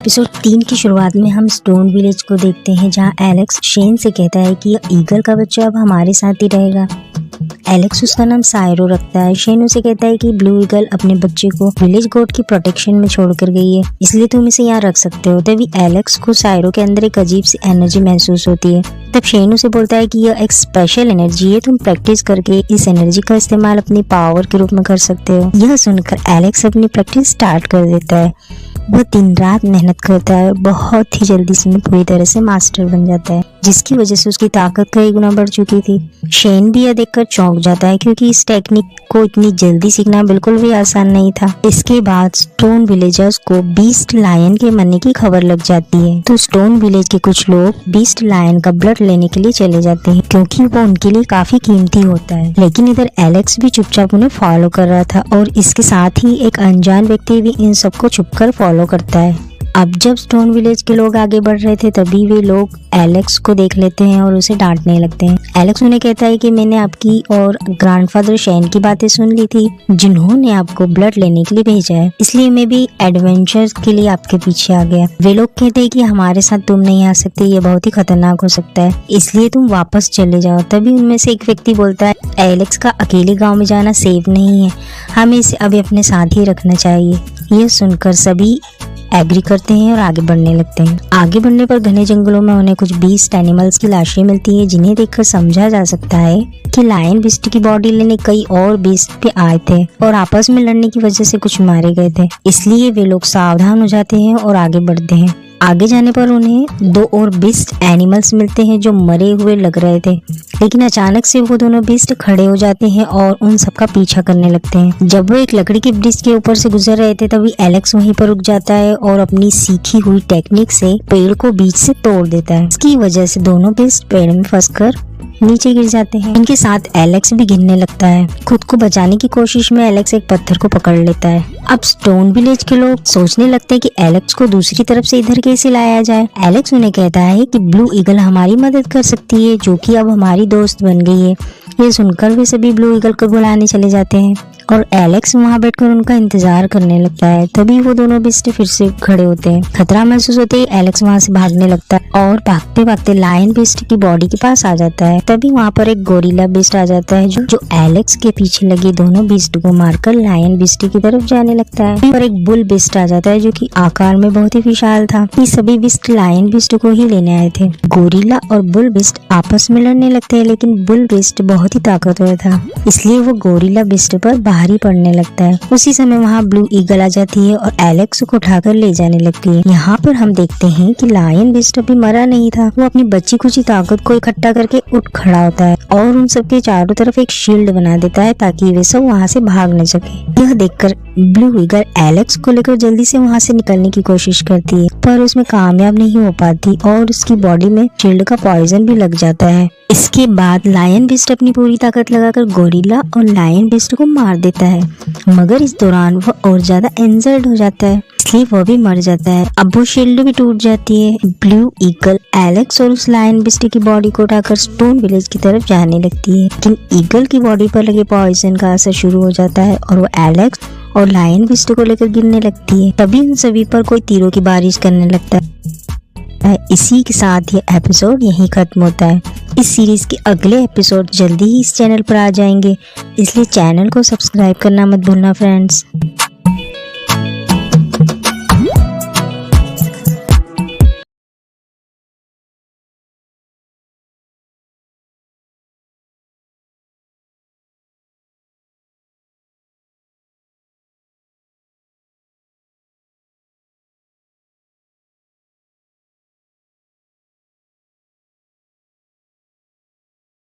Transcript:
Episode 3 की शुरुआत में हम स्टोन विलेज को देखते हैं, जहां एलेक्स शेन से कहता है कि यह ईगल का बच्चा अब हमारे साथ ही रहेगा। एलेक्स उसका नाम सायरो रखता है। शेन उसे कहता है कि ब्लू ईगल अपने बच्चे को विलेज गॉड की प्रोटेक्शन में छोड़कर गई है, इसलिए तुम इसे यहाँ रख सकते हो। तभी एलेक्स को सायरो के अंदर एक अजीब सी एनर्जी महसूस होती है। तब शेन उसे बोलता है कि यह एक स्पेशल एनर्जी है, तुम प्रैक्टिस करके इस एनर्जी का इस्तेमाल अपनी पावर के रूप में कर सकते हो। यह सुनकर एलेक्स अपनी प्रैक्टिस स्टार्ट कर देता है। वह दिन रात मेहनत करता है, बहुत ही जल्दी से पूरी तरह से मास्टर बन जाता है, जिसकी वजह से उसकी ताकत कई गुना बढ़ चुकी थी। शेन भी यह देखकर चौंक जाता है, क्योंकि इस टेक्निक को इतनी जल्दी सीखना बिल्कुल भी आसान नहीं था। इसके बाद स्टोन विलेजर्स को बीस्ट लायन के मरने की खबर लग जाती है, तो स्टोन विलेज के कुछ लोग बीस्ट लायन का ब्लड लेने के लिए चले जाते हैं, क्योंकि वो उनके लिए काफी कीमती होता है। लेकिन इधर एलेक्स भी चुपचाप उन्हें फॉलो कर रहा था, और इसके साथ ही एक अनजान व्यक्ति भी इन सबको छुपकर फॉलो करता है। अब जब स्टोन विलेज के लोग आगे बढ़ रहे थे, तभी वे लोग एलेक्स को देख लेते हैं और उसे डांटने लगते हैं। एलेक्स उन्हें कहता है कि मैंने आपकी और ग्रैंडफादर शेन की बातें सुन ली थी, जिन्होंने आपको ब्लड लेने के लिए भेजा है, इसलिए मैं भी एडवेंचर के लिए आपके पीछे आ गया। वे लोग कहते हैं कि हमारे साथ तुम नहीं आ सकते, ये बहुत ही खतरनाक हो सकता है, इसलिए तुम वापस चले जाओ। तभी उनमें से एक व्यक्ति बोलता है, एलेक्स का अकेले गाँव में जाना सेफ नहीं है, हमें इसे अभी अपने साथ ही रखना चाहिए। यह सुनकर सभी एग्री करते हैं और आगे बढ़ने लगते हैं। आगे बढ़ने पर घने जंगलों में उन्हें कुछ बीस्ट एनिमल्स की लाशें मिलती है, जिन्हें देखकर समझा जा सकता है कि लायन बीस्ट की बॉडी लेने कई और बीस्ट भी आए थे और आपस में लड़ने की वजह से कुछ मारे गए थे। इसलिए वे लोग सावधान हो जाते हैं और आगे बढ़ते हैं। आगे जाने पर उन्हें 2 और बीस्ट एनिमल्स मिलते हैं जो मरे हुए लग रहे थे, लेकिन अचानक से वो दोनों बीस्ट खड़े हो जाते हैं और उन सबका पीछा करने लगते हैं। जब वो एक लकड़ी के ब्रिज के ऊपर से गुजर रहे थे, तभी एलेक्स वहीं पर रुक जाता है और अपनी सीखी हुई टेक्निक से पेड़ को बीच से तोड़ देता है। इसकी वजह से दोनों बीस्ट पेड़ में फंसकर नीचे गिर जाते हैं। इनके साथ एलेक्स भी गिरने लगता है। खुद को बचाने की कोशिश में एलेक्स एक पत्थर को पकड़ लेता है। अब स्टोन विलेज के लोग सोचने लगते हैं कि एलेक्स को दूसरी तरफ से इधर कैसे लाया जाए। एलेक्स उन्हें कहता है कि ब्लू ईगल हमारी मदद कर सकती है, जो कि अब हमारी दोस्त बन गई है। ये सुनकर वे सभी ब्लू ईगल को बुलाने चले जाते हैं और एलेक्स वहाँ बैठकर उनका इंतजार करने लगता है। तभी वो दोनों बीस्ट फिर से खड़े होते हैं। खतरा महसूस होते ही एलेक्स वहाँ से भागने लगता है और भागते भागते लायन बीस्ट की बॉडी के पास आ जाता है। तभी वहाँ पर एक गोरिल्ला बीस्ट आ जाता है, जो एलेक्स के पीछे लगे दोनों बीस्ट को मारकर लायन बीस्ट की तरफ जाने लगता है। और एक बुल बीस्ट आ जाता है, जो कि आकार में बहुत ही विशाल था। ये सभी बीस्ट लायन बीस्ट को ही लेने आए थे। गोरिल्ला और बुल बीस्ट आपस में लड़ने लगते हैं, लेकिन बुल बीस्ट बहुत ही ताकतवर था, इसलिए वो गोरिल्ला बीस्ट पर भारी पड़ने लगता है। उसी समय वहाँ ब्लू ईगल आ जाती है और एलेक्स को उठाकर ले जाने लगती है। यहाँ पर हम देखते हैं कि लायन बीस्ट अभी मरा नहीं था। वो अपनी बची कुची ताकत को इकट्ठा करके उठ खड़ा होता है और उन सबके चारों तरफ एक शील्ड बना देता है, ताकि वे सब वहाँ से भाग न सके। यह देखकर ब्लू ईगल एलेक्स को लेकर जल्दी से वहाँ से निकलने की कोशिश करती है, पर उसमें कामयाब नहीं हो पाती और उसकी बॉडी में शील्ड का पॉइजन भी लग जाता है। इसके बाद लायन बीस्ट अपनी पूरी ताकत लगाकर गोरिल्ला और लायन बीस्ट को मार देता है, मगर इस दौरान वह और ज्यादा इंजर्ड हो जाता है, इसलिए वह भी मर जाता है। अब वो शील्ड भी टूट जाती है। ब्लू ईगल एलेक्स और उस लायन बीस्ट की बॉडी को उठाकर स्टोन विलेज की तरफ जाने लगती है, लेकिन ईगल की बॉडी पर लगे पॉइजन का असर शुरू हो जाता है और वो एलेक्स और लायन बीस्ट को लेकर गिरने लगती है। तभी उन सभी पर कोई तीरों की बारिश करने लगता है। इसी के साथ ये एपिसोड यहीं खत्म होता है। इस सीरीज के अगले एपिसोड जल्दी ही इस चैनल पर आ जाएंगे, इसलिए चैनल को सब्सक्राइब करना मत भूलना फ्रेंड्स।